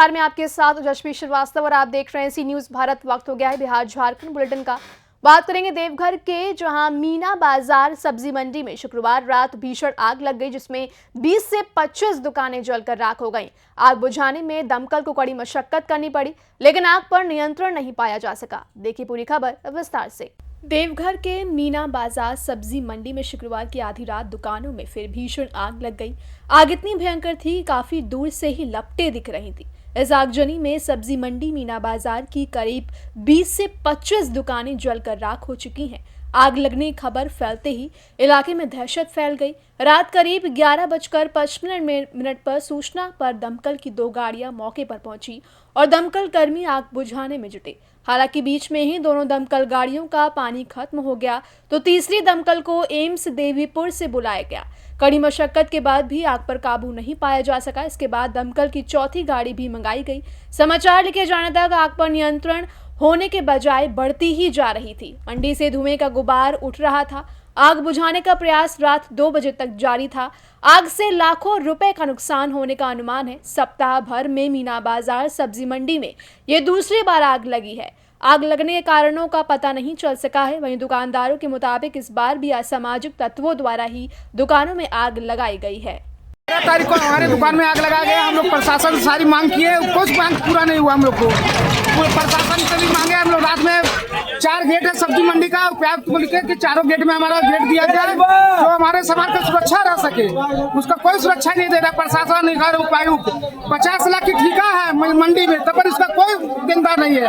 नमस्कार, मैं आपके साथ यशस्वी श्रीवास्तव और आप देख रहे हैं सी न्यूज भारत। वक्त हो गया है बिहार झारखंड बुलेटिन का। बात करेंगे देवघर के, जहां मीना बाजार सब्जी मंडी में शुक्रवार रात भीषण आग लग गई, जिसमें 20 से 25 दुकानें जलकर राख हो गईं। आग बुझाने में दमकल को कड़ी मशक्कत करनी पड़ी, लेकिन आग पर नियंत्रण नहीं पाया जा सका। देखिए पूरी खबर विस्तार से। देवघर के मीना बाजार सब्जी मंडी में शुक्रवार की आधी रात दुकानों में फिर भीषण आग लग गई। आग इतनी भयंकर थी कि काफी दूर से ही लपटें दिख रही थी। इस आगजनी में सब्जी मंडी मीना बाजार की करीब 20 से 25 दुकानें जलकर राख हो चुकी हैं। आग लगने की खबर फैलते ही इलाके में दहशत फैल गई। रात करीब 11:55 पर सूचना पर दमकल की 2 गाड़ियां मौके पर पहुंची और दमकल कर्मी आग बुझाने में जुटे। हालांकि बीच में ही दोनों दमकल गाड़ियों का पानी खत्म हो गया तो तीसरी दमकल को एम्स देवीपुर से बुलाया गया। कड़ी मशक्कत के बाद भी आग पर काबू नहीं पाया जा सका। इसके बाद दमकल की चौथी गाड़ी भी मंगाई गई। समाचार लिखे जाने तक आग पर नियंत्रण होने के बजाय बढ़ती ही जा रही थी। मंडी से धुएं का गुबार उठ रहा था। आग बुझाने का प्रयास रात 2 बजे तक जारी था। आग से लाखों रुपए का नुकसान होने का अनुमान है। सप्ताह भर में मीना बाजार सब्जी मंडी में ये दूसरी बार आग लगी है। आग लगने के कारणों का पता नहीं चल सका है। वहीं दुकानदारों के मुताबिक इस बार भी असामाजिक तत्वों द्वारा ही दुकानों में आग लगाई गई है। 13 तारीख को हमारे दुकान में आग लगा गया। हम लोग प्रशासन से सारी मांग किए, कुछ मांग पूरा नहीं हुआ। हम लोग को प्रशासन से भी मांगे। हम लोग रात में 4 गेट है सब्जी मंडी का, प्याज खोल के चारों गेट में हमारा गेट दिया गया है, जो हमारे समाज का सुरक्षा रह सके। उसका कोई सुरक्षा नहीं दे रहा प्रशासन। उपायुक्त 50 लाख की ठेका है मंडी में, तब पर इसका कोई देनदार नहीं है।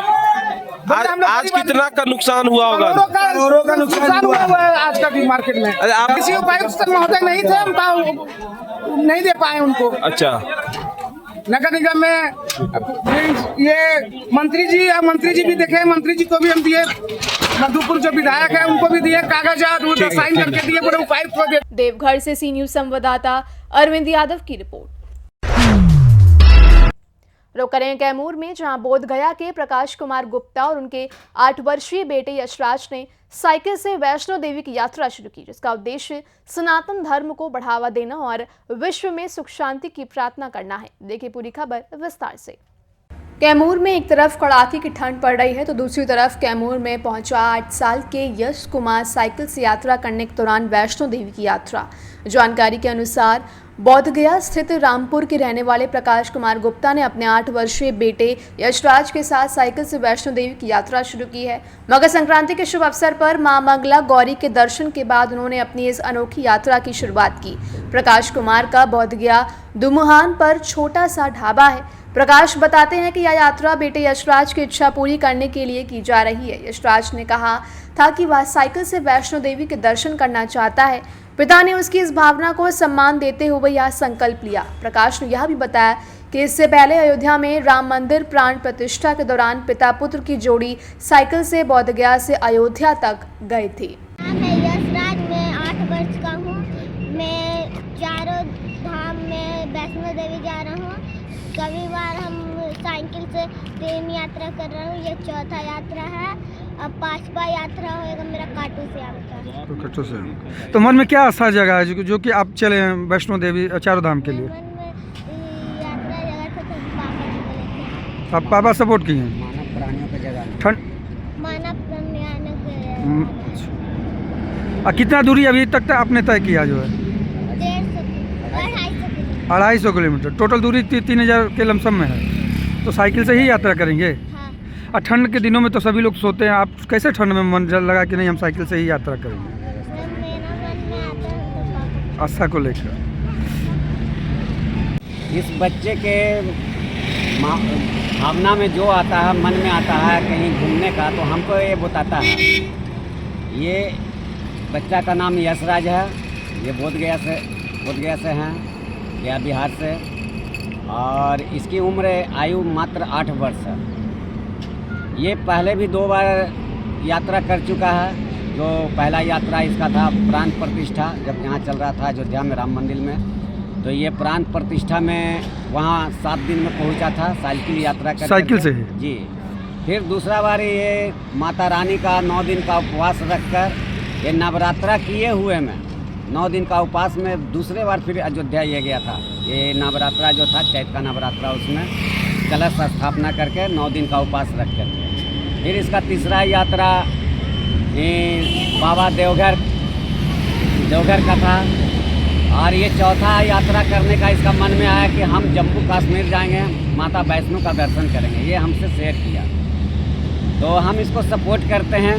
आज कितना का नुकसान हुआ होगा? करोड़ों का नुकसान हुआ है आज का भी मार्केट में। किसी उपायुक्त महोदय नहीं थे, हम नहीं दे पाए उनको। अच्छा, नगर निगम में ये मंत्री जी भी देखे। मंत्री जी को भी हम दिए, मधुपुर जो विधायक है उनको भी दिए कागजात, साइन करके दिए, पूरे उपायुक्त को दिए। देवघर से सी न्यूज संवाददाता अरविंद यादव की रिपोर्ट। रुक करें कैमूर में, जहां बोधगया के प्रकाश कुमार गुप्ता और उनके 8 वर्षीय बेटे यशराज ने साइकिल से वैष्णो देवी की यात्रा शुरू की, जिसका उद्देश्य सनातन धर्म को बढ़ावा देना और विश्व में सुख शांति की प्रार्थना करना है। देखिए पूरी खबर विस्तार से। कैमूर में एक तरफ कड़ाके की ठंड पड़ रही है तो दूसरी तरफ कैमूर में पहुंचा 8 साल के यश कुमार साइकिल से यात्रा करने के दौरान वैष्णो देवी की यात्रा। जानकारी के अनुसार बोधगया स्थित रामपुर के रहने वाले प्रकाश कुमार गुप्ता ने अपने 8 वर्षीय बेटे यशराज के साथ साइकिल से वैष्णो देवी की यात्रा शुरू की है। मकर संक्रांति के शुभ अवसर पर मां मंगला गौरी के दर्शन के बाद उन्होंने अपनी इस अनोखी यात्रा की शुरुआत की। प्रकाश कुमार का बोधगया दुमुहान पर छोटा सा ढाबा है। प्रकाश बताते हैं कि यह यात्रा बेटे यशराज की इच्छा पूरी करने के लिए की जा रही है। यशराज ने कहा था कि वह साइकिल से वैष्णो देवी के दर्शन करना चाहता है। पिता ने उसकी इस भावना को सम्मान देते हुए यह संकल्प लिया। प्रकाश ने यह भी बताया कि इससे पहले अयोध्या में राम मंदिर प्राण प्रतिष्ठा के दौरान पिता पुत्र की जोड़ी साइकिल से बोधगया से अयोध्या तक गए थे। मैं यशराज, मैं 8 वर्ष का हूँ। मैं चारों धाम में वैष्णो देवी जा रहा हूँ। कभी बार हम साइकिल से 3 यात्रा कर रहा हूँ। ये 4था यात्रा है। अब 5वां यात्रा होगा मेरा काटू श्याम का। तो काटू श्याम, तो मन में क्या आस्था जगह है जो कि आप चले हैं वैष्णो देवी चारों धाम के लिए? मन में यात्रा जगह था तो पापा जी बोले थे। आप पापा सपोर्ट किए हैं? ठंड कितना दूरी अभी तक आपने तय किया जो है? 250 किलोमीटर टोटल दूरी 3000 के लमसम में है। तो साइकिल से ही यात्रा करेंगे? हाँ। और ठंड के दिनों में तो सभी लोग सोते हैं, आप कैसे ठंड में मन लगा कि नहीं हम साइकिल से ही यात्रा करेंगे? मेरा मन में आता है तो आस्था को लेकर। इस बच्चे के भावना में जो आता है, मन में आता है कहीं घूमने का, तो हमको ये बताता है। ये बच्चा का नाम यशराज है। ये बोधगया से हैं, या बिहार से, और इसकी उम्र आयु मात्र 8 वर्ष है। ये पहले भी 2 बार यात्रा कर चुका है। जो पहला यात्रा इसका था प्राण प्रतिष्ठा, जब यहाँ चल रहा था अयोध्या में राम मंदिर में, तो ये प्राण प्रतिष्ठा में वहाँ 7 दिन में पहुँचा था साइकिल यात्रा कर साइकिल से जी। फिर दूसरा बार ये माता रानी का 9 दिन का उपवास रखकर ये नवरात्रा किए हुए में 9 दिन का उपवास में दूसरे बार फिर अयोध्या ये गया था। ये नवरात्रा जो था चैत का नवरात्रा, उसमें कलश स्थापना करके 9 दिन का उपवास रख करके फिर इसका तीसरा यात्रा बाबा देवघर का था। और ये चौथा यात्रा करने का इसका मन में आया कि हम जम्मू कश्मीर जाएंगे, माता वैष्णो का दर्शन करेंगे। ये हमसे शेयर किया तो हम इसको सपोर्ट करते हैं।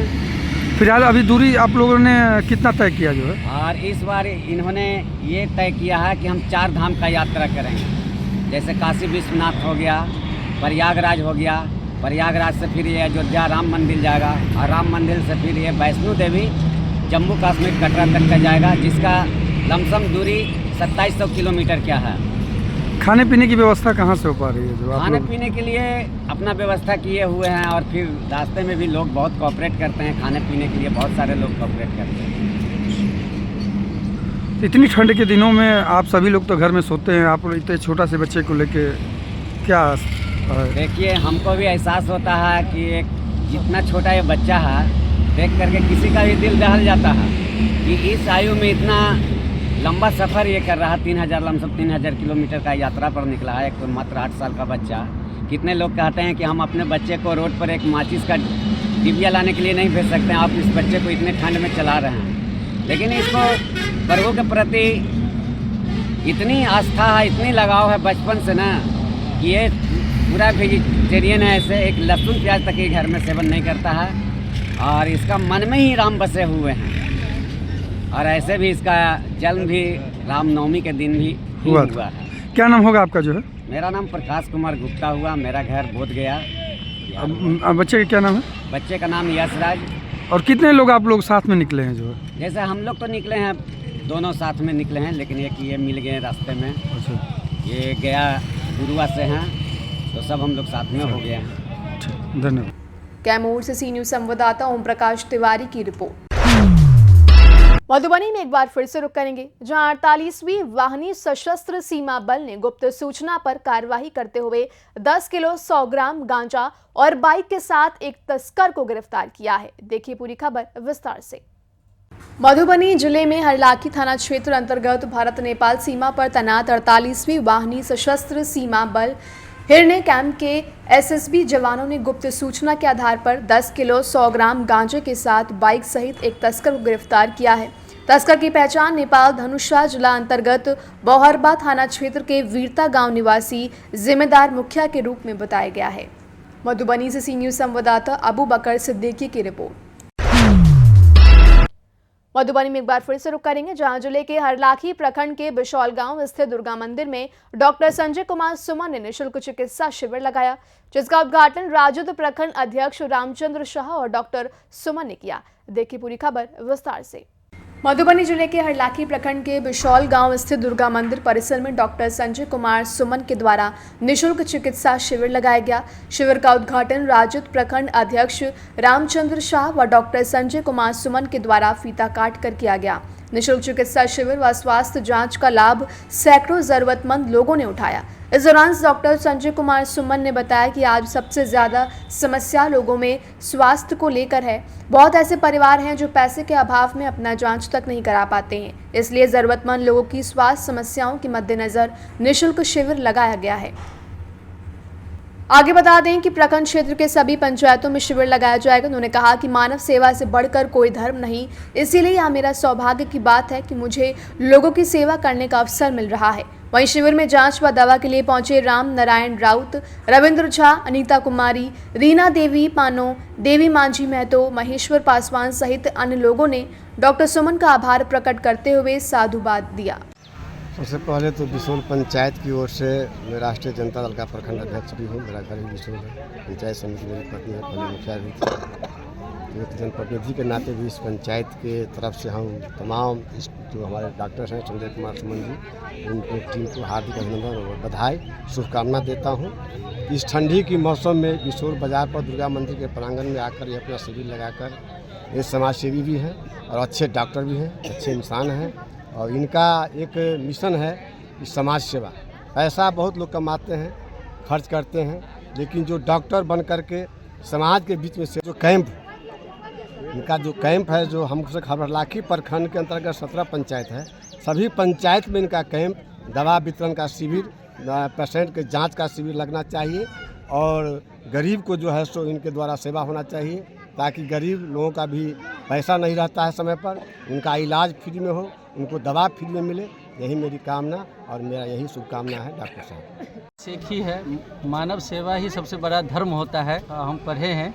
फिलहाल अभी दूरी आप लोगों ने कितना तय किया जो है? और इस बार इन्होंने ये तय किया है कि हम 4 धाम का यात्रा करेंगे। जैसे काशी विश्वनाथ हो गया, प्रयागराज हो गया, प्रयागराज से फिर ये अयोध्या राम मंदिर जाएगा और राम मंदिर से फिर ये वैष्णो देवी जम्मू कश्मीर कटरा तक का जाएगा, जिसका लमसम दूरी 2700 किलोमीटर क्या है। खाने पीने की व्यवस्था कहाँ से हो पा रही है जो आप खाने लोग? पीने के लिए अपना व्यवस्था किए हुए हैं और फिर रास्ते में भी लोग बहुत कोऑपरेट करते हैं। खाने पीने के लिए बहुत सारे लोग कोऑपरेट करते हैं। इतनी ठंड के दिनों में आप सभी लोग तो घर में सोते हैं, आप लोग इतने छोटा से बच्चे को लेके क्या देखिए, हमको भी एहसास होता है कि एक जितना छोटा ये बच्चा है देख करके किसी का भी दिल दहल जाता है कि इस आयु में इतना लंबा सफ़र ये कर रहा है। 3000 किलोमीटर का यात्रा पर निकला है। एक तो मात्र 8 साल का बच्चा। कितने लोग कहते हैं कि हम अपने बच्चे को रोड पर एक माचिस का डिबिया लाने के लिए नहीं भेज सकते हैं, आप इस बच्चे को इतने ठंड में चला रहे हैं। लेकिन इसको प्रभु के प्रति इतनी आस्था है, इतनी लगाव है बचपन से ना कि ये पूरा वेजिटेरियन है। ऐसे एक लहसुन प्याज तक ये घर में सेवन नहीं करता है और इसका मन में ही राम बसे हुए हैं। और ऐसे भी इसका जन्म भी रामनवमी के दिन भी हुआ है। क्या नाम होगा आपका जो है? मेरा नाम प्रकाश कुमार गुप्ता हुआ। मेरा घर बोध गया। बच्चे का क्या नाम है? बच्चे का नाम यशराज। और कितने लोग आप लोग साथ में निकले हैं जो है? जैसे हम लोग तो निकले हैं, दोनों साथ में निकले हैं, लेकिन एक ये मिल गए रास्ते में। अच्छा, ये गया गुरुआ से हैं, तो सब हम लोग साथ में हो गए हैं। धन्यवाद। कैमूर से सी न्यूज संवाददाता ओम प्रकाश तिवारी की रिपोर्ट। मधुबनी में एक बार फिर से रुक करेंगे, जहां 48वीं वाहिनी सशस्त्र सीमा बल ने गुप्त सूचना पर कार्रवाई करते हुए 10 किलो 100 ग्राम गांजा और बाइक के साथ एक तस्कर को गिरफ्तार किया है। देखिए पूरी खबर विस्तार से। मधुबनी जिले में हरलाखी थाना क्षेत्र अंतर्गत भारत नेपाल सीमा पर तैनात 48वीं वाहिनी सशस्त्र सीमा बल हिरने कैंप के एसएसबी जवानों ने गुप्त सूचना के आधार पर 10 किलो 100 ग्राम गांजे के साथ बाइक सहित एक तस्कर को गिरफ्तार किया है। तस्कर की पहचान नेपाल धनुषा जिला अंतर्गत बौहरबा थाना क्षेत्र के वीरता गांव निवासी जिम्मेदार मुखिया के रूप में बताया गया है। मधुबनी से सी न्यूज संवाददाता अबू बकर सिद्दीकी की रिपोर्ट। मधुबनी में एक बार फिर से रुक करेंगे, जहां जिले के हरलाखी प्रखंड के बिशौल गांव स्थित दुर्गा मंदिर में डॉक्टर संजय कुमार सुमन ने निःशुल्क चिकित्सा शिविर लगाया, जिसका उद्घाटन राजद प्रखंड अध्यक्ष रामचंद्र शाह और डॉक्टर सुमन ने किया। देखिए पूरी खबर विस्तार से। मधुबनी जिले के हरलाखी प्रखंड के बिशौल गांव स्थित दुर्गा मंदिर परिसर में डॉक्टर संजय कुमार सुमन के द्वारा निःशुल्क चिकित्सा शिविर लगाया गया। शिविर का उद्घाटन राजद प्रखंड अध्यक्ष रामचंद्र शाह व डॉक्टर संजय कुमार सुमन के द्वारा फीता काट कर किया गया। निःशुल्क चिकित्सा शिविर व स्वास्थ्य जांच का लाभ सैकड़ों जरूरतमंद लोगों ने उठाया। इस दौरान डॉक्टर संजय कुमार सुमन ने बताया कि आज सबसे ज़्यादा समस्या लोगों में स्वास्थ्य को लेकर है। बहुत ऐसे परिवार हैं जो पैसे के अभाव में अपना जांच तक नहीं करा पाते हैं, इसलिए ज़रूरतमंद लोगों की स्वास्थ्य समस्याओं के मद्देनज़र निःशुल्क शिविर लगाया गया है। आगे बता दें कि प्रखंड क्षेत्र के सभी पंचायतों में शिविर लगाया जाएगा। उन्होंने कहा कि मानव सेवा से बढ़कर कोई धर्म नहीं, इसीलिए यह मेरा सौभाग्य की बात है कि मुझे लोगों की सेवा करने का अवसर मिल रहा है। वहीं शिविर में जांच व दवा के लिए पहुंचे राम नारायण राउत, रविंद्र झा, अनीता कुमारी, रीना देवी पानो, देवी मांझी महतो, महेश्वर पासवान सहित अन्य लोगों ने डॉक्टर सुमन का आभार प्रकट करते हुए साधुवाद दिया। सबसे पहले तो बिशोल पंचायत की ओर से मैं राष्ट्रीय जनता दल का प्रखंड अध्यक्ष भी हूँ। मेरा घर भी बिशोल है। पंचायत समिति मेरी पत्नी है, पहले मुखिया भी थी। एक जनप्रतिनिधि के नाते भी इस पंचायत के तरफ से हम तमाम जो हमारे डॉक्टर्स हैं संजय कुमार सुमन जी, उनकी टीम को हार्दिक अभिनंदन और बधाई शुभकामना देता हूँ। इस ठंडी की मौसम में बिशोल बाजार पर दुर्गा मंदिर के प्रांगण में आकर ये अपना शिविर लगाकर ये समाज सेवी भी हैं और अच्छे डॉक्टर भी हैं, अच्छे इंसान हैं और इनका एक मिशन है कि समाज सेवा। पैसा बहुत लोग कमाते हैं, खर्च करते हैं, लेकिन जो डॉक्टर बन कर के समाज के बीच में से जो कैंप, इनका जो कैंप है, जो हमसे हरलाखी प्रखंड के अंतर्गत 17 पंचायत है, सभी पंचायत में इनका कैंप, दवा वितरण का शिविर पेशेंट के जांच का शिविर लगना चाहिए और गरीब को जो है सो इनके द्वारा सेवा होना चाहिए, ताकि गरीब लोगों का भी पैसा नहीं रहता है समय पर, उनका इलाज फ्री में हो, उनको दवा फ्री में मिले। यही मेरी कामना और मेरा यही शुभकामना है डॉक्टर साहब। एक ही है, मानव सेवा ही सबसे बड़ा धर्म होता है, हम पढ़े हैं,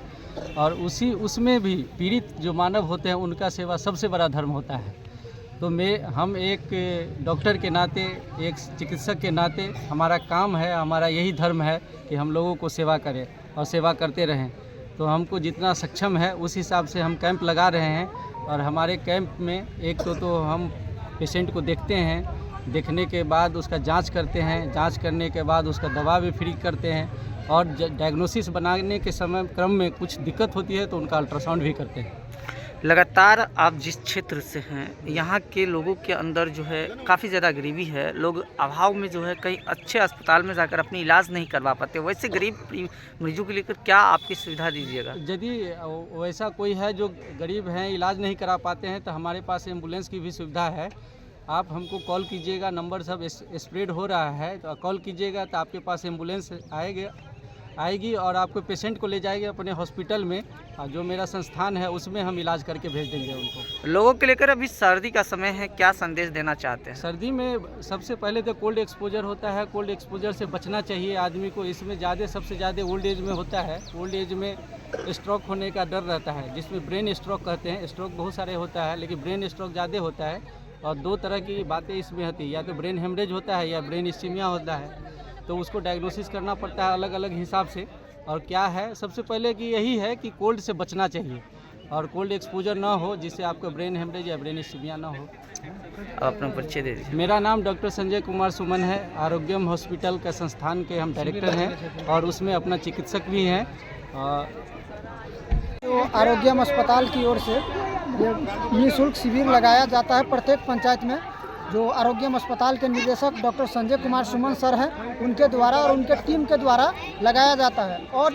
और उसमें भी पीड़ित जो मानव होते हैं उनका सेवा सबसे बड़ा धर्म होता है। तो हम एक डॉक्टर के नाते, एक चिकित्सक के नाते हमारा काम है, हमारा यही धर्म है कि हम लोगों को सेवा करें और सेवा करते रहें। तो हमको जितना सक्षम है उस हिसाब से हम कैंप लगा रहे हैं, और हमारे कैंप में एक तो हम पेशेंट को देखते हैं, देखने के बाद उसका जांच करते हैं, जांच करने के बाद उसका दवा भी फ्री करते हैं, और डायग्नोसिस बनाने के समय क्रम में कुछ दिक्कत होती है तो उनका अल्ट्रासाउंड भी करते हैं। लगातार आप जिस क्षेत्र से हैं, यहाँ के लोगों के अंदर जो है काफ़ी ज़्यादा गरीबी है, लोग अभाव में जो है कहीं अच्छे अस्पताल में जाकर अपनी इलाज नहीं करवा पाते। वैसे गरीब मरीजों के लेकर क्या आपकी सुविधा दीजिएगा? यदि वैसा कोई है जो गरीब हैं, इलाज नहीं करा पाते हैं, तो हमारे पास एम्बुलेंस की भी सुविधा है। आप हमको कॉल कीजिएगा, नंबर सब स्प्रेड हो रहा है, तो कॉल कीजिएगा तो आपके पास एम्बुलेंस आएगी और आपको पेशेंट को ले जाएगी अपने हॉस्पिटल में, जो मेरा संस्थान है उसमें हम इलाज करके भेज देंगे उनको। लोगों के लेकर अभी सर्दी का समय है, क्या संदेश देना चाहते हैं? सर्दी में सबसे पहले तो कोल्ड एक्सपोजर होता है, कोल्ड एक्सपोजर से बचना चाहिए आदमी को। इसमें सबसे ज़्यादा ओल्ड एज में होता है। ओल्ड एज में स्ट्रोक होने का डर रहता है, जिसमें ब्रेन स्ट्रोक कहते हैं। स्ट्रोक बहुत सारे होता है, लेकिन ब्रेन स्ट्रोक ज़्यादा होता है, और दो तरह की बातें इसमें होती है, या तो ब्रेन हेमरेज होता है या ब्रेन इस्कीमिया होता है। तो उसको डायग्नोसिस करना पड़ता है अलग अलग हिसाब से। और क्या है, सबसे पहले कि यही है कि कोल्ड से बचना चाहिए और कोल्ड एक्सपोजर ना हो, जिससे आपको ब्रेन हेमरेज या ब्रेन इस्कीमिया ना हो। अपना परिचय दे दीजिए। मेरा नाम डॉक्टर संजय कुमार सुमन है। आरोग्यम हॉस्पिटल का संस्थान के हम डायरेक्टर हैं और उसमें अपना चिकित्सक भी हैं। तो आरोग्यम अस्पताल की ओर से ये निःशुल्क शिविर लगाया जाता है प्रत्येक पंचायत में। जो आरोग्यम अस्पताल के निदेशक डॉक्टर संजय कुमार सुमन सर हैं, उनके द्वारा और उनके टीम के द्वारा लगाया जाता है। और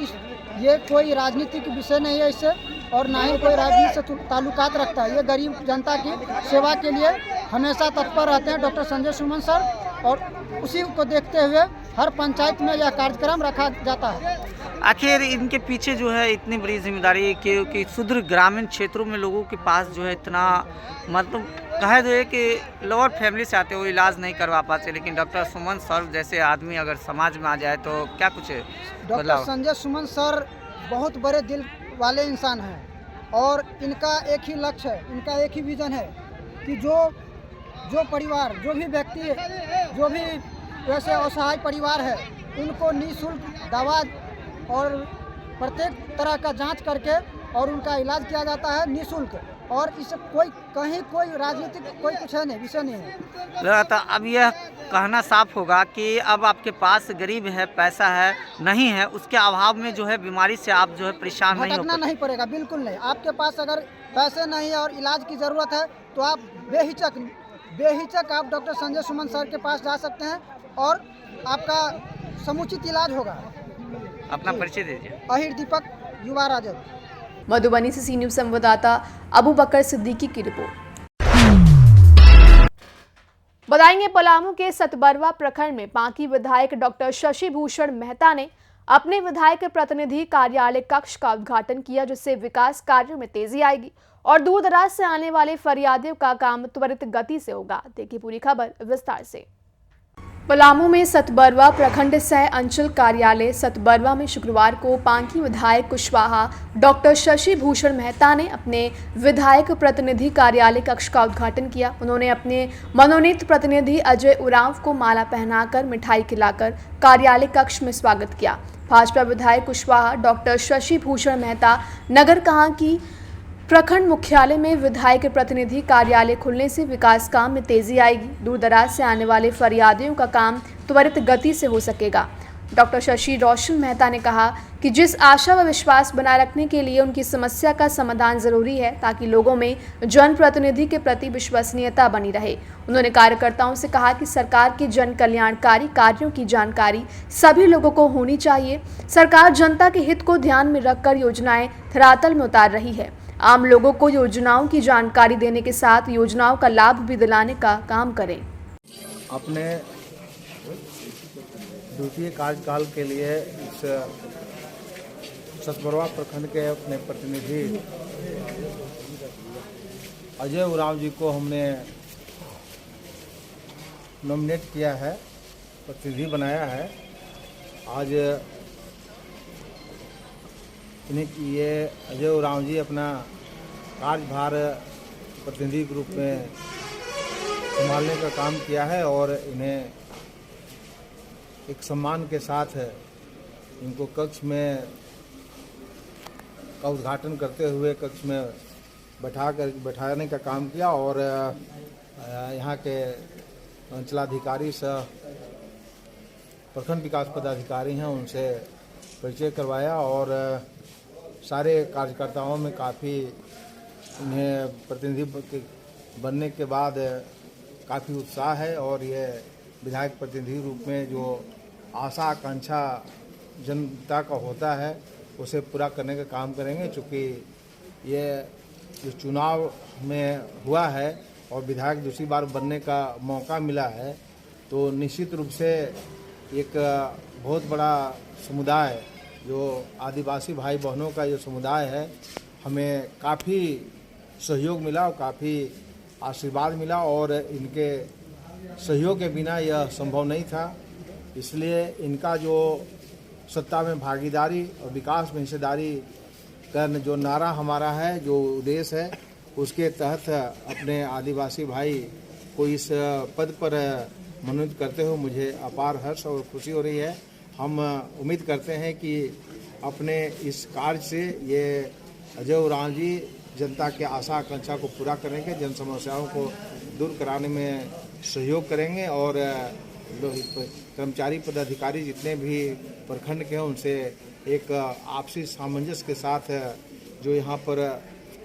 ये कोई राजनीतिक विषय नहीं है इससे, और ना ही कोई राजनीति से ताल्लुकात रखता है। ये गरीब जनता की सेवा के लिए हमेशा तत्पर रहते हैं डॉक्टर संजय सुमन सर, और उसी को देखते हुए हर पंचायत में यह कार्यक्रम रखा जाता है। आखिर इनके पीछे जो है इतनी बड़ी जिम्मेदारी, क्योंकि सुदूर ग्रामीण क्षेत्रों में लोगों के पास जो है इतना, मतलब कहे जो है कि लोअर फैमिली से आते हुए इलाज नहीं करवा पाते, लेकिन डॉक्टर सुमन सर जैसे आदमी अगर समाज में आ जाए तो क्या कुछ डॉक्टर संजय सुमन सर बहुत बड़े दिल वाले इंसान हैं, और इनका एक ही लक्ष्य है, इनका एक ही विज़न है कि जो परिवार, जो भी व्यक्ति, जो भी वैसे असहाय परिवार है, उनको निःशुल्क दवा और प्रत्येक तरह का जांच करके और उनका इलाज किया जाता है निःशुल्क। और इससे कोई राजनीतिक कोई कुछ है नहीं, विषय नहीं है। तो अब यह कहना साफ होगा कि अब आपके पास गरीब है, पैसा है, नहीं है, उसके अभाव में जो है बीमारी से आप जो है परेशान नहीं पड़ेगा, बिल्कुल नहीं। आपके पास अगर पैसे नहीं है और इलाज की ज़रूरत है तो आप बेहिचक आप डॉक्टर संजय सुमन सर के पास जा सकते हैं और आपका समुचित इलाज होगा। अपना परिचय दीजिए। अहिर दीपक, युवा राजद। मधुबनी से सी न्यूज़ संवाददाता अबू बकर सिद्दीकी की रिपोर्ट। बताएंगे, पलामू के सतबरवा प्रखंड में पांकी विधायक डॉक्टर शशि भूषण मेहता ने अपने विधायक प्रतिनिधि कार्यालय कक्ष का उद्घाटन किया, जिससे विकास कार्यों में तेजी आएगी और दूर दराज से आने वाले फरियादियों का काम त्वरित गति से होगा। देखिए पूरी खबर विस्तार से। पलामू में सतबरवा प्रखंड सह अंचल कार्यालय सतबरवा में शुक्रवार को पांकी विधायक कुशवाहा डॉक्टर शशि भूषण मेहता ने अपने विधायक प्रतिनिधि कार्यालय कक्ष का उद्घाटन किया। उन्होंने अपने मनोनीत प्रतिनिधि अजय उरांव को माला पहनाकर मिठाई खिलाकर कार्यालय कक्ष में स्वागत किया। भाजपा विधायक कुशवाहा डॉक्टर शशि भूषण मेहता नगर कहा कि प्रखंड मुख्यालय में विधायक प्रतिनिधि कार्यालय खुलने से विकास काम में तेजी आएगी, दूर दराज से आने वाले फरियादियों का काम त्वरित गति से हो सकेगा। डॉक्टर शशि रोशन मेहता ने कहा कि जिस आशा व विश्वास बनाए रखने के लिए उनकी समस्या का समाधान जरूरी है, ताकि लोगों में जनप्रतिनिधि के प्रति विश्वसनीयता बनी रहे। उन्होंने कार्यकर्ताओं से कहा कि सरकार के जन कल्याणकारी कार्यों की जानकारी सभी लोगों को होनी चाहिए। सरकार जनता के हित को ध्यान में रखकर योजनाएं धरातल में उतार रही है। आम लोगों को योजनाओं की जानकारी देने के साथ योजनाओं का लाभ भी दिलाने का काम करें। अपने द्वितीय कार्यकाल के लिए इस सतबरवा प्रखंड के अपने प्रतिनिधि अजय उरांव जी को हमने नॉमिनेट किया है, प्रतिनिधि बनाया है। आज ये अजय उरांव जी अपना कार्यभार प्रतिनिधि के रूप में संभालने का काम किया है और इन्हें एक सम्मान के साथ इनको कक्ष में का उद्घाटन करते हुए कक्ष में बैठाने का काम किया और यहाँ के अंचलाधिकारी सह प्रखंड विकास पदाधिकारी हैं उनसे परिचय करवाया और सारे कार्यकर्ताओं में काफ़ी इन्हें प्रतिनिधि बनने के बाद काफ़ी उत्साह है और ये विधायक प्रतिनिधि रूप में जो आशा आकांक्षा जनता का होता है उसे पूरा करने का काम करेंगे। चूँकि ये जो चुनाव में हुआ है और विधायक दूसरी बार बनने का मौका मिला है तो निश्चित रूप से एक बहुत बड़ा समुदाय जो आदिवासी भाई बहनों का जो समुदाय है हमें काफ़ी सहयोग मिला और काफ़ी आशीर्वाद मिला और इनके सहयोग के बिना यह संभव नहीं था। इसलिए इनका जो सत्ता में भागीदारी और विकास में हिस्सेदारी करने जो नारा हमारा है, जो उद्देश्य है, उसके तहत अपने आदिवासी भाई को इस पद पर मनोनीत करते हुए मुझे अपार हर्ष और खुशी हो रही है। हम उम्मीद करते हैं कि अपने इस कार्य से ये अजय उरांव जी जनता के आशा आकांक्षा को पूरा करेंगे, जन समस्याओं को दूर कराने में सहयोग करेंगे और कर्मचारी पदाधिकारी जितने भी प्रखंड के हैं उनसे एक आपसी सामंजस्य के साथ जो यहाँ पर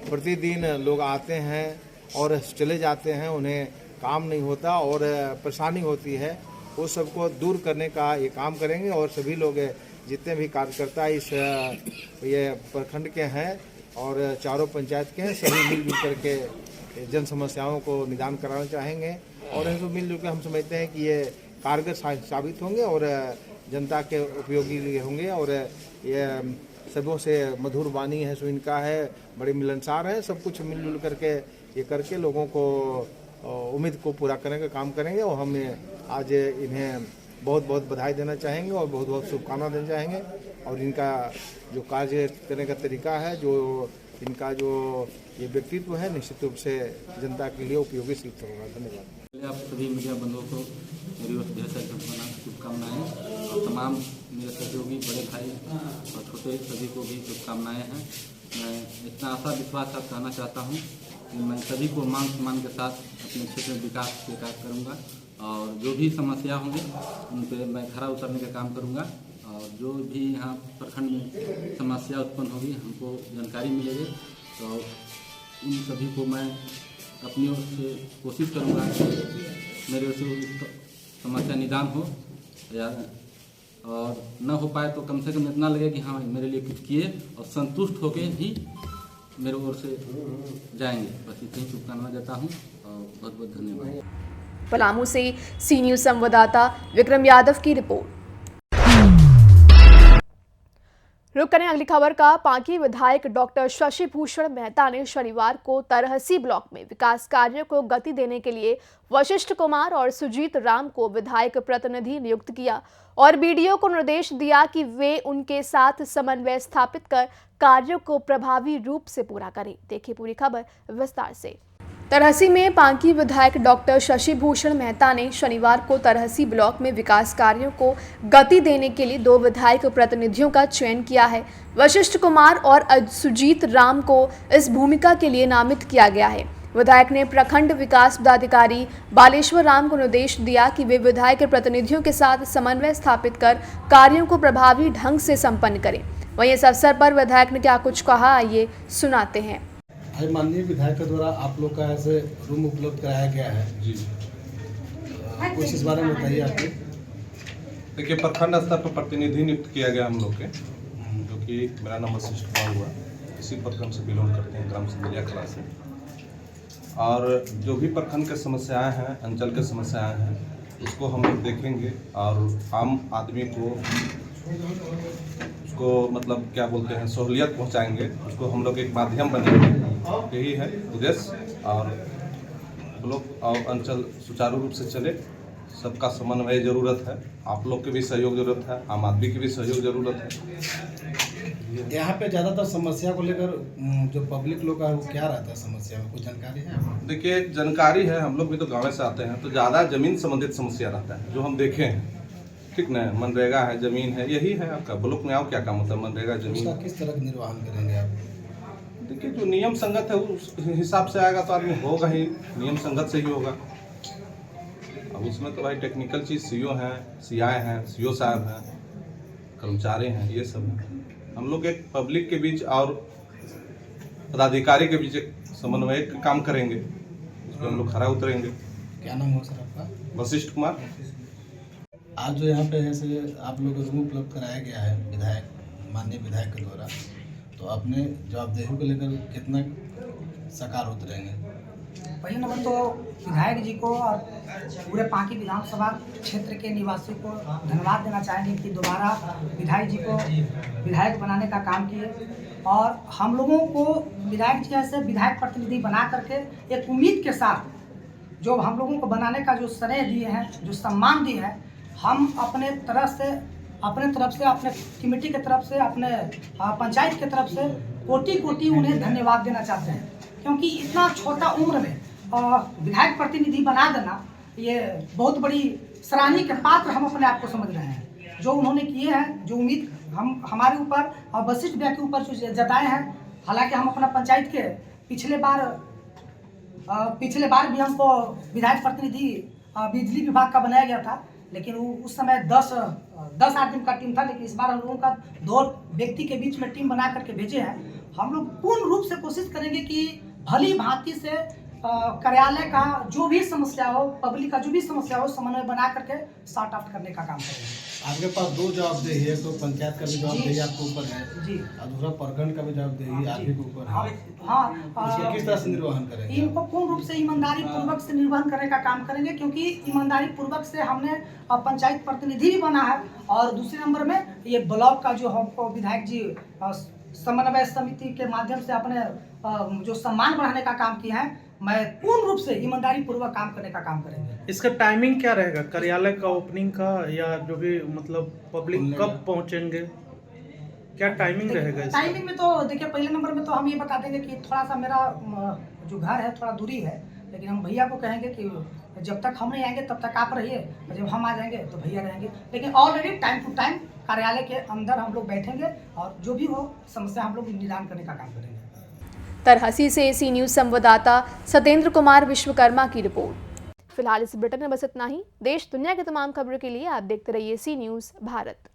प्रतिदिन लोग आते हैं और चले जाते हैं, उन्हें काम नहीं होता और परेशानी होती है, वो सबको दूर करने का ये काम करेंगे और सभी लोग जितने भी कार्यकर्ता इस ये प्रखंड के हैं और चारों पंचायत के हैं सभी मिलजुल करके जन समस्याओं को निदान कराना चाहेंगे और इनको मिलजुल कर हम समझते हैं कि ये कारगर साबित होंगे और जनता के उपयोगी होंगे और ये सबों से मधुर वाणी है, सो इनका है, बड़े मिलनसार है, सब कुछ मिलजुल करके ये करके लोगों को उम्मीद को पूरा करने का काम करेंगे और हम आज इन्हें बहुत बहुत बधाई देना चाहेंगे और बहुत बहुत शुभकामना देना चाहेंगे और इनका जो कार्य करने का तरीका है, जो इनका जो ये व्यक्तित्व है, निश्चित रूप से जनता के लिए उपयोगी सिद्ध होगा। धन्यवाद। आप सभी मीडिया बंधुओं को मेरी ओर से शुभकामनाएं और तमाम मेरे सहयोगी बड़े भाई और छोटे सभी को भी शुभकामनाएं हैं। मैं इतना आशा विश्वास आप कहना चाहता हूं कि मैं सभी को मान सम्मान के साथ अपने क्षेत्र में विकास के कार्य करूंगा और जो भी समस्या होंगी उन पर मैं खरा उतरने का काम करूंगा और जो भी यहाँ प्रखंड में समस्या उत्पन्न होगी हमको जानकारी मिलेगी तो उन सभी को मैं अपनी ओर से कोशिश करूंगा मेरे ओर से समस्या निदान हो या और न हो पाए तो कम से कम इतना लगे कि हाँ मेरे लिए कुछ किए और संतुष्ट होके ही मेरे ओर से जाएंगे। बस इतनी शुभकामना देता हूँ और बहुत बहुत धन्यवाद। पलामू से सी न्यूज संवाददाता विक्रम यादव की रिपोर्ट। रुक करें अगली खबर का। पांकी विधायक डॉक्टर शशि भूषण मेहता ने शनिवार को तरहसी ब्लॉक में विकास कार्यों को गति देने के लिए वशिष्ठ कुमार और सुजीत राम को विधायक प्रतिनिधि नियुक्त किया और बीडीओ को निर्देश दिया कि वे उनके साथ समन्वय स्थापित कर कार्यों को प्रभावी रूप से पूरा करें। देखिए पूरी खबर विस्तार से। तरहसी में पांकी विधायक डॉक्टर शशि भूषण मेहता ने शनिवार को तरहसी ब्लॉक में विकास कार्यों को गति देने के लिए 2 विधायक प्रतिनिधियों का चयन किया है। वशिष्ठ कुमार और सुजीत राम को इस भूमिका के लिए नामित किया गया है। विधायक ने प्रखंड विकास पदाधिकारी बालेश्वर राम को निर्देश दिया कि वे विधायक प्रतिनिधियों के साथ समन्वय स्थापित कर कार्यों को प्रभावी ढंग से संपन्न करें। वहीं इस अवसर पर विधायक ने क्या कुछ कहा, आइए सुनाते हैं। माननीय विधायक के द्वारा आप लोग का ऐसे रूम उपलब्ध कराया गया है जी, कुछ इस बारे में बताइए आपको। देखिए प्रखंड स्तर पर प्रतिनिधि नियुक्त किया गया हम लोग के, जो कि मेरा नाम वशिष्ठ कुमार हुआ, इसी प्रखंड से बिलोंग करते हैं, ग्राम सिंदरिया कला से। और जो भी प्रखंड के समस्याएं हैं, अंचल के समस्याएं हैं, उसको हम लोग देखेंगे और आम आदमी को उसको मतलब क्या बोलते हैं सहूलियत पहुंचाएंगे, उसको हम लोग एक माध्यम बनेंगे। यही है उद्देश्य। और ब्लॉक और अंचल सुचारू रूप से चले, सबका समन्वय ज़रूरत है, आप लोग की भी सहयोग ज़रूरत है, आम आदमी की भी सहयोग ज़रूरत है। यहाँ पे ज़्यादातर समस्या को लेकर जो पब्लिक लोग है वो क्या रहता है समस्या में, कुछ जानकारी है? देखिए जानकारी है, हम लोग भी तो गाँव से आते हैं, तो ज़्यादा ज़मीन संबंधित समस्या रहता है जो हम देखे हैं। ठीक ना, मनरेगा है, ज़मीन है, यही है आपका। ब्लॉक में आओ क्या काम होता है, मनरेगा ज़मीन। उसका किस तरह का निर्वहन करेंगे आप? देखिए जो नियम संगत है उस हिसाब से आएगा तो आदमी होगा ही, नियम संगत से ही होगा। अब उसमें तो भाई टेक्निकल चीज़ सीओ हैं, सीआई हैं, सीओ साहब हैं, कर्मचारी हैं, ये सब है। हम लोग एक पब्लिक के बीच और पदाधिकारी के बीच एक समन्वय का काम करेंगे, उस पर हम लोग खरा उतरेंगे। क्या नाम हो सर आपका? वशिष्ठ कुमार। आज जो यहाँ पे है से आप लोग को रूम उपलब्ध कराया गया है विधायक, माननीय विधायक के द्वारा, तो अपने जवाबदेही को लेकर कितना सकार उतरेंगे? पहले नंबर तो विधायक जी को और पूरे पांकी विधानसभा क्षेत्र के निवासियों को धन्यवाद देना चाहेंगे कि दोबारा विधायक जी को विधायक बनाने का काम किए और हम लोगों को विधायक जी ऐसे विधायक प्रतिनिधि बना करके एक उम्मीद के साथ जो हम लोगों को बनाने का जो स्नेह दिए हैं, जो सम्मान दिए हैं, हम अपने तरफ से अपने कमेटी की तरफ से, अपने पंचायत की तरफ से कोटि उन्हें धन्यवाद देना चाहते हैं, क्योंकि इतना छोटा उम्र में विधायक प्रतिनिधि बना देना ये बहुत बड़ी सराहनीय के पात्र हम अपने आप को समझ रहे हैं। जो उन्होंने किए हैं, जो उम्मीद हम हमारे ऊपर और वशिष्ठ भैया के ऊपर जो जताए हैं, हालांकि हम अपना पंचायत के पिछले बार भी हमको विधायक प्रतिनिधि बिजली विभाग का बनाया गया था, लेकिन उस समय 10 आदमी का टीम था, लेकिन इस बार हम लोगों का 2 व्यक्ति के बीच में टीम बना करके भेजे हैं। हम लोग पूर्ण रूप से कोशिश करेंगे कि भली भांति से कार्यालय का जो भी समस्या हो, पब्लिक का जो भी समस्या हो, समन्वय बना करके सॉर्ट आउट करने का काम करेंगे। आपके पास 2 जवाबदेही है, तो पंचायत का भी जवाबदेही आपके ऊपर है जी, और दूसरा प्रखंड का भी जवाबदेही आप ही के ऊपर है। हाँ, इसको किस तरह से निर्वहन करेंगे? इनको पूर्ण रूप से ईमानदारी पूर्वक से निर्वहन करने का काम करेंगे, क्योंकि ईमानदारी पूर्वक से हमने पंचायत प्रतिनिधि भी बना है और दूसरे नंबर में ये ब्लॉक का जो हमको विधायक जी समन्वय समिति के माध्यम से अपने जो सम्मान बढ़ाने का काम किया है, मैं पूर्ण रूप से ईमानदारी पूर्वक काम करने का काम करेंगे। इसका टाइमिंग क्या रहेगा, कार्यालय का ओपनिंग का, या जो भी मतलब पब्लिक कब पहुंचेंगे, क्या टाइमिंग रहेगा इसका? टाइमिंग में तो देखिए, पहले नंबर में तो हम ये बता देंगे कि थोड़ा सा मेरा जो घर है थोड़ा दूरी है, लेकिन हम भैया को कहेंगे कि जब तक हम नहीं आएंगे तब तक आप रहिए, जब हम आ जाएंगे तो भैया रहेंगे। लेकिन ऑलरेडी टाइम टू टाइम कार्यालय के अंदर हम लोग बैठेंगे और जो भी हो समस्या हम लोग निदान करने का काम करेंगे। तरहसी से सी न्यूज़ संवाददाता सत्येंद्र कुमार विश्वकर्मा की रिपोर्ट। फिलहाल इस बुलेटिन में बस इतना ही। देश दुनिया के तमाम खबरों के लिए आप देखते रहिए सी न्यूज़ भारत।